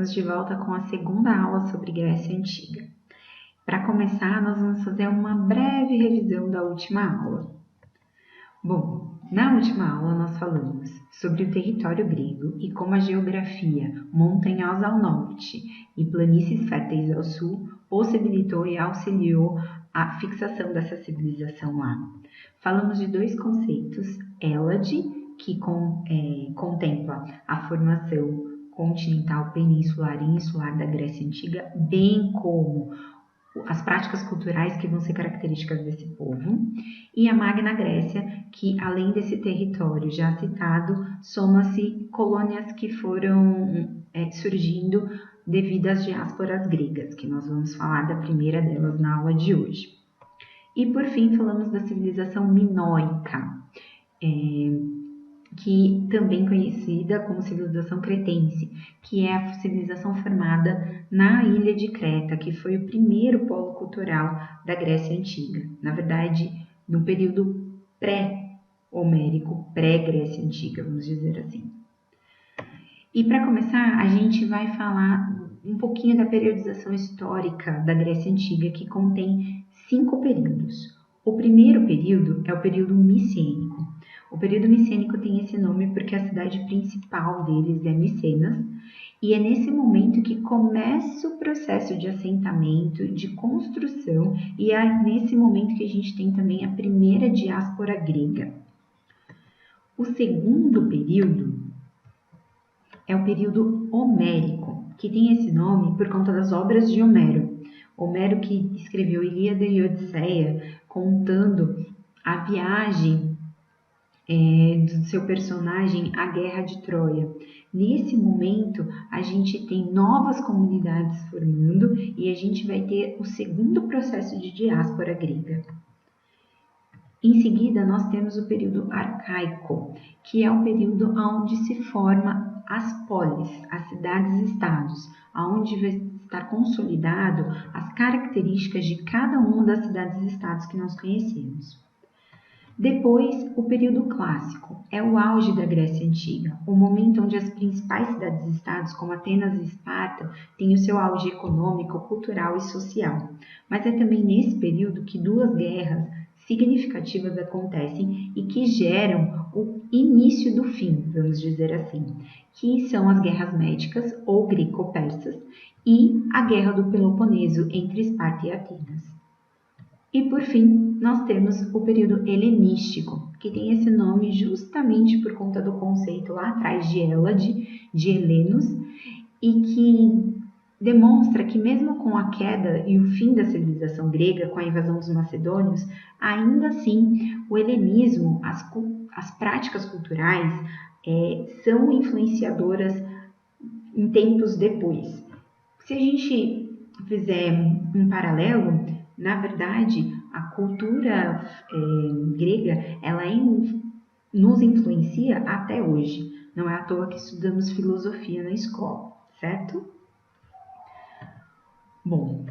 Estamos de volta com a segunda aula sobre Grécia Antiga. Para começar, nós vamos fazer uma breve revisão da última aula. Bom, na última aula nós falamos sobre o território grego e como a geografia montanhosa ao norte e planícies férteis ao sul possibilitou e auxiliou a fixação dessa civilização lá. Falamos de dois conceitos, Hélade, que contempla a formação continental, peninsular e insular da Grécia Antiga, bem como as práticas culturais que vão ser características desse povo, e a Magna Grécia, que além desse território já citado, soma-se colônias que foram surgindo devido às diásporas gregas, que nós vamos falar da primeira delas na aula de hoje. E por fim falamos da civilização minoica, que também conhecida como civilização cretense, que é a civilização formada na ilha de Creta, que foi o primeiro polo cultural da Grécia Antiga. Na verdade, no período pré-homérico, pré-Grécia Antiga, vamos dizer assim. E para começar, a gente vai falar um pouquinho da periodização histórica da Grécia Antiga, que contém 5 períodos. O primeiro período é o período micênico. O período micênico tem esse nome porque a cidade principal deles é Micenas, e é nesse momento que começa o processo de assentamento, de construção, e é nesse momento que a gente tem também a primeira diáspora grega. O segundo período é o período homérico, que tem esse nome por conta das obras de Homero. Homero que escreveu Ilíada e Odisseia, contando a viagem do seu personagem à Guerra de Troia. Nesse momento, a gente tem novas comunidades formando e a gente vai ter o segundo processo de diáspora grega. Em seguida, nós temos o período arcaico, que é o período onde se forma as polis, as cidades-estados, onde vai estar consolidado as características de cada uma das cidades-estados que nós conhecemos. Depois, o período clássico, é o auge da Grécia Antiga, o momento onde as principais cidades-estados, como Atenas e Esparta, têm o seu auge econômico, cultural e social. Mas é também nesse período que duas guerras significativas acontecem e que geram o início do fim, vamos dizer assim, que são as guerras médicas ou greco-persas e a Guerra do Peloponeso entre Esparta e Atenas. E por fim, nós temos o período helenístico, que tem esse nome justamente por conta do conceito lá atrás de Hélade, de helenos, e que demonstra que mesmo com a queda e o fim da civilização grega, com a invasão dos macedônios, ainda assim o helenismo, as práticas culturais são influenciadoras em tempos depois. Se a gente fizer um paralelo, na verdade, a cultura grega, ela nos influencia até hoje. Não é à toa que estudamos filosofia na escola, certo? Bom,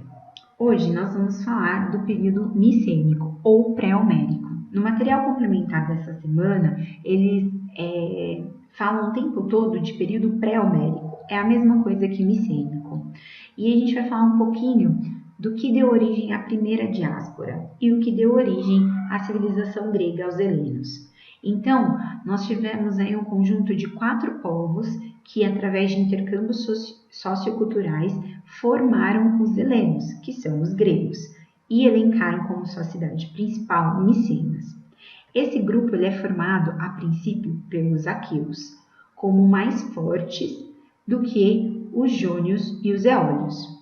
hoje nós vamos falar do período micênico ou pré-homérico. No material complementar dessa semana, eles falam o tempo todo de período pré-homérico. É a mesma coisa que micênico. E a gente vai falar um pouquinho do que deu origem à primeira diáspora e o que deu origem à civilização grega, aos helenos. Então, nós tivemos aí um conjunto de 4 povos que, através de intercâmbios socioculturais, formaram os helenos, que são os gregos, e elencaram como sua cidade principal Micenas. Esse grupo ele é formado, a princípio, pelos aqueus, como mais fortes do que os jônios e os eólios.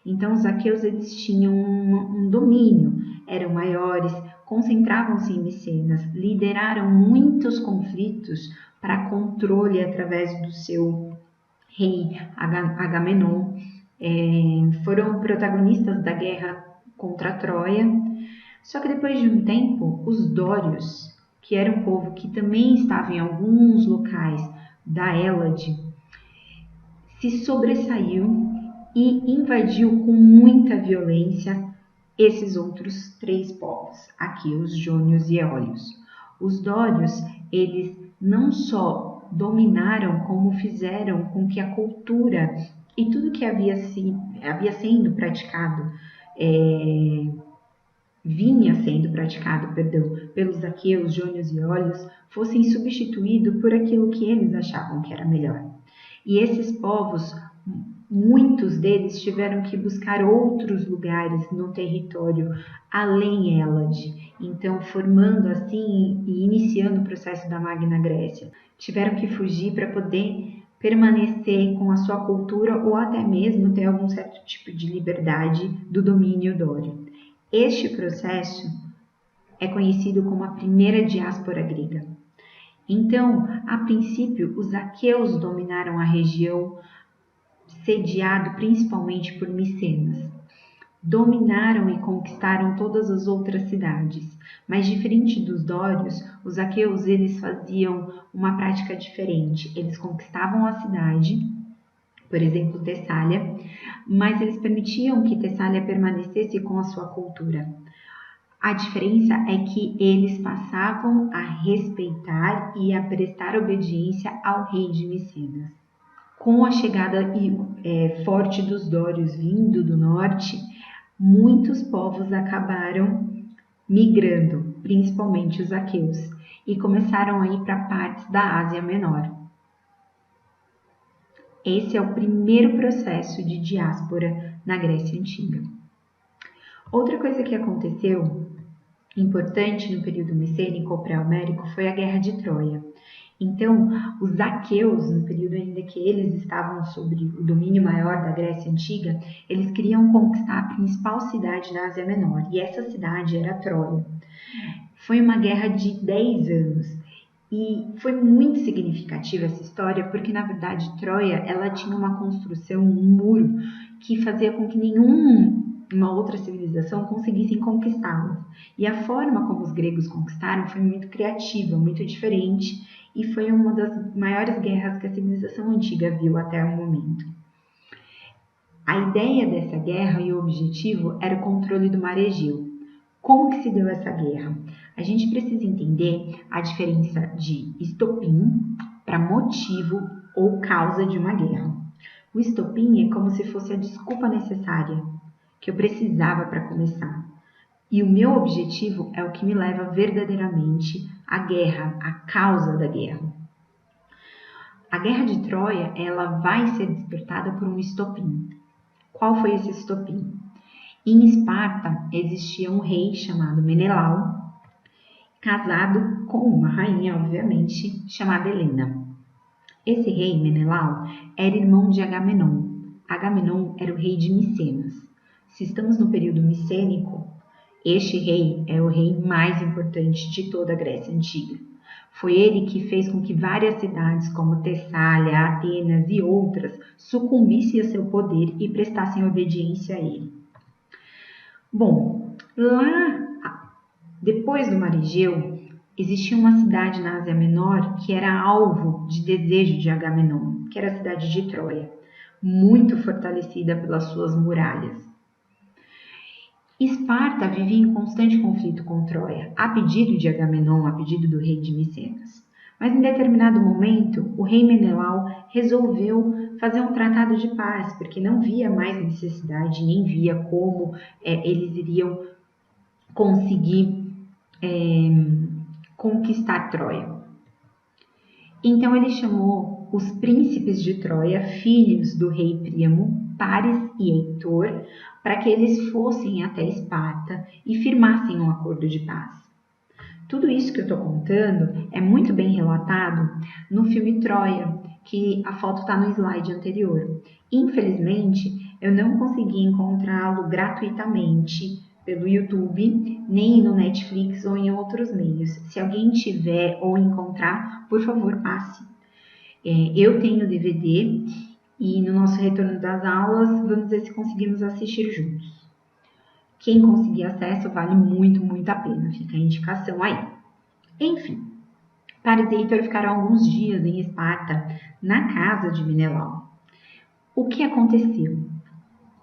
Então, os aqueus eles tinham um domínio, eram maiores, concentravam-se em Micenas, lideraram muitos conflitos para controle através do seu rei Agamenon, foram protagonistas da guerra contra Troia. Só que depois de um tempo, os dórios, que era um povo que também estava em alguns locais da Hélade, se sobressaiu e invadiu com muita violência esses outros 3 povos, aqueus, jônios e eólios. Os dórios, eles não só dominaram, como fizeram com que a cultura e tudo que havia sendo praticado, vinha sendo praticado, pelos aqueus, jônios e ólios, fossem substituído por aquilo que eles achavam que era melhor. E esses povos, muitos deles tiveram que buscar outros lugares no território além Hélade. Então, formando assim e iniciando o processo da Magna Grécia, tiveram que fugir para poder permanecer com a sua cultura ou até mesmo ter algum certo tipo de liberdade do domínio dório. Este processo é conhecido como a primeira diáspora grega. Então, a princípio, os aqueus dominaram a região, sediado principalmente por Micenas. Dominaram e conquistaram todas as outras cidades, mas diferente dos dórios, os aqueus eles faziam uma prática diferente. Eles conquistavam a cidade, por exemplo, Tessália, mas eles permitiam que Tessália permanecesse com a sua cultura. A diferença é que eles passavam a respeitar e a prestar obediência ao rei de Micenas. Com a chegada forte dos dórios vindo do norte, muitos povos acabaram migrando, principalmente os aqueus, e começaram a ir para partes da Ásia Menor. Esse é o primeiro processo de diáspora na Grécia Antiga. Outra coisa que aconteceu importante no período micênico ou pré-homérico foi a Guerra de Troia. Então, os aqueus, no período ainda que eles estavam sob o domínio maior da Grécia Antiga, eles queriam conquistar a principal cidade da Ásia Menor, e essa cidade era Troia. Foi uma guerra de 10 anos, e foi muito significativa essa história, porque na verdade Troia ela tinha uma construção, um muro, que fazia com que nenhuma outra civilização conseguisse conquistá-la. E a forma como os gregos conquistaram foi muito criativa, muito diferente, e foi uma das maiores guerras que a civilização antiga viu até o momento. A ideia dessa guerra e o objetivo era o controle do mar Egeu. Como que se deu essa guerra? A gente precisa entender a diferença de estopim para motivo ou causa de uma guerra. O estopim é como se fosse a desculpa necessária que eu precisava para começar. E o meu objetivo é o que me leva verdadeiramente à guerra, à causa da guerra. A Guerra de Troia, ela vai ser despertada por um estopim. Qual foi esse estopim? Em Esparta existia um rei chamado Menelau, casado com uma rainha, obviamente, chamada Helena. Esse rei, Menelau, era irmão de Agamenon. Agamenon era o rei de Micenas. Se estamos no período micênico, este rei é o rei mais importante de toda a Grécia Antiga. Foi ele que fez com que várias cidades como Tessália, Atenas e outras sucumbissem a seu poder e prestassem obediência a ele. Bom, lá depois do Mar Egeu, existia uma cidade na Ásia Menor que era alvo de desejo de Agamenon, que era a cidade de Troia, muito fortalecida pelas suas muralhas. Esparta vivia em constante conflito com Troia, a pedido de Agamenon, a pedido do rei de Micenas. Mas em determinado momento, o rei Menelau resolveu fazer um tratado de paz, porque não via mais necessidade, nem via como eles iriam conseguir conquistar Troia. Então ele chamou os príncipes de Troia, filhos do rei Príamo, Paris e Heitor, para que eles fossem até Esparta e firmassem um acordo de paz. Tudo isso que eu estou contando é muito bem relatado no filme Troia, que a foto está no slide anterior. Infelizmente, eu não consegui encontrá-lo gratuitamente pelo YouTube, nem no Netflix ou em outros meios. Se alguém tiver ou encontrar, por favor, passe. Eu tenho DVD e no nosso retorno das aulas, vamos ver se conseguimos assistir juntos. Quem conseguir acesso vale muito, muito a pena. Fica a indicação aí. Enfim, Paris e Heitor ficaram alguns dias em Esparta, na casa de Menelau. O que aconteceu?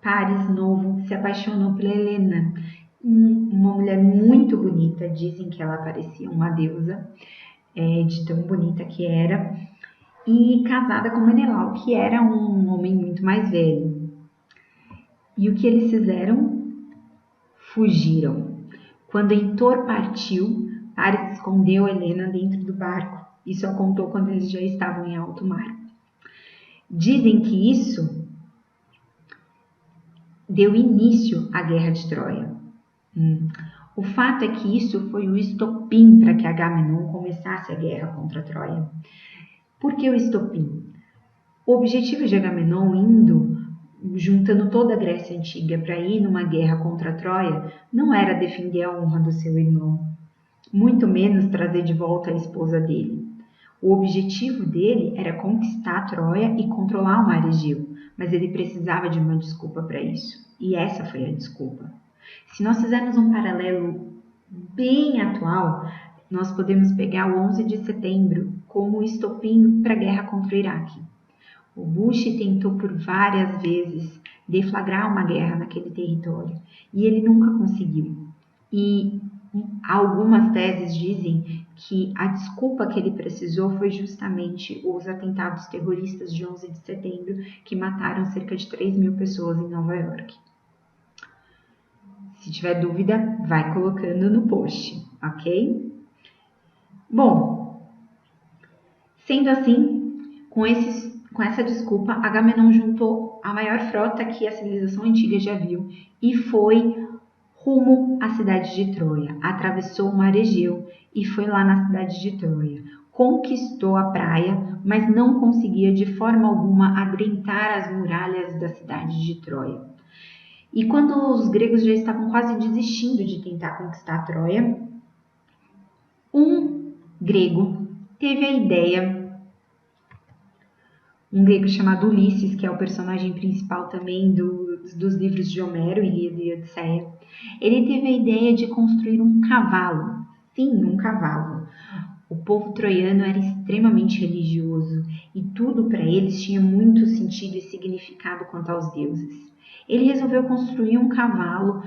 Paris Novo se apaixonou por Helena, uma mulher muito bonita. Dizem que ela parecia uma deusa, de tão bonita que era. e casada com Menelau, que era um homem muito mais velho. E o que eles fizeram? Fugiram. Quando Heitor partiu, Paris escondeu Helena dentro do barco. Isso contou quando eles já estavam em alto mar. Dizem que isso deu início à Guerra de Troia. O fato é que isso foi o estopim para que Agamenon começasse a guerra contra Troia. Por que o estopim? O objetivo de Agamenon juntando toda a Grécia Antiga para ir numa guerra contra Troia, não era defender a honra do seu irmão, muito menos trazer de volta a esposa dele. O objetivo dele era conquistar Troia e controlar o mar Egeu, mas ele precisava de uma desculpa para isso, e essa foi a desculpa. Se nós fizermos um paralelo bem atual, nós podemos pegar o 11 de setembro como estopim para a guerra contra o Iraque. O Bush tentou por várias vezes deflagrar uma guerra naquele território e ele nunca conseguiu. E algumas teses dizem que a desculpa que ele precisou foi justamente os atentados terroristas de 11 de setembro que mataram cerca de 3.000 pessoas em Nova York. Se tiver dúvida, vai colocando no post, ok? Bom, sendo assim, com essa desculpa, Agamenon juntou a maior frota que a civilização antiga já viu e foi rumo à cidade de Troia. Atravessou o mar Egeu e foi lá na cidade de Troia. Conquistou a praia, mas não conseguia de forma alguma adentrar as muralhas da cidade de Troia. E quando os gregos já estavam quase desistindo de tentar conquistar Troia, um grego teve a ideia, um grego chamado Ulisses, que é o personagem principal também dos livros de Homero, Ilíada e Odisseia, ele teve a ideia de construir um cavalo. Sim, um cavalo. O povo troiano era extremamente religioso e tudo para eles tinha muito sentido e significado quanto aos deuses. Ele resolveu construir um cavalo,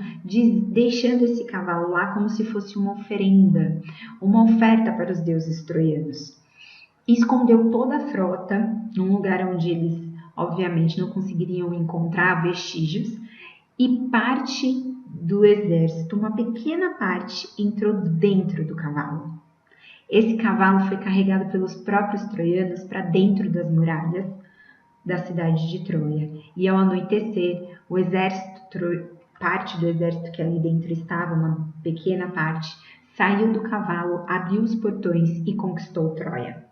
deixando esse cavalo lá como se fosse uma oferenda, uma oferta para os deuses troianos. E escondeu toda a frota num lugar onde eles, obviamente, não conseguiriam encontrar vestígios, e parte do exército, uma pequena parte, entrou dentro do cavalo. Esse cavalo foi carregado pelos próprios troianos para dentro das muralhas da cidade de Troia. E ao anoitecer, o exército, parte do exército que ali dentro estava, uma pequena parte, saiu do cavalo, abriu os portões e conquistou Troia.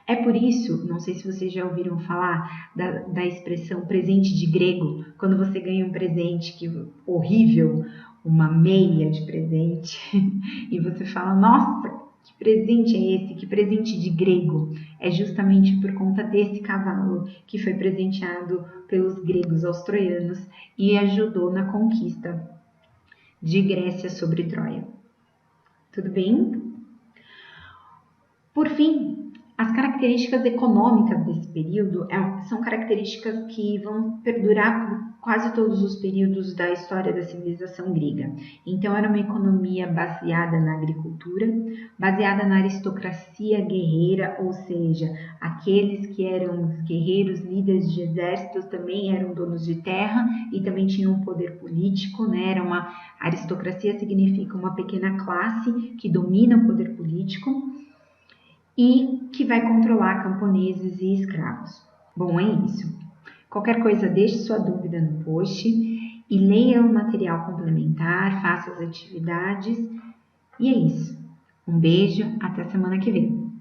É por isso, não sei se vocês já ouviram falar da expressão presente de grego, quando você ganha um presente horrível, uma meia de presente, e você fala, nossa, que presente é esse? Que presente de grego? É justamente por conta desse cavalo que foi presenteado pelos gregos aos troianos e ajudou na conquista de Grécia sobre Troia. Tudo bem? Por fim, as características econômicas desse período são características que vão perdurar por quase todos os períodos da história da civilização grega. Então, era uma economia baseada na agricultura, baseada na aristocracia guerreira, ou seja, aqueles que eram guerreiros, líderes de exércitos, também eram donos de terra e também tinham um poder político, né? Aristocracia significa uma pequena classe que domina o poder político e que vai controlar camponeses e escravos. Bom, é isso. Qualquer coisa, deixe sua dúvida no post e leia o material complementar, faça as atividades. E é isso. Um beijo, até semana que vem.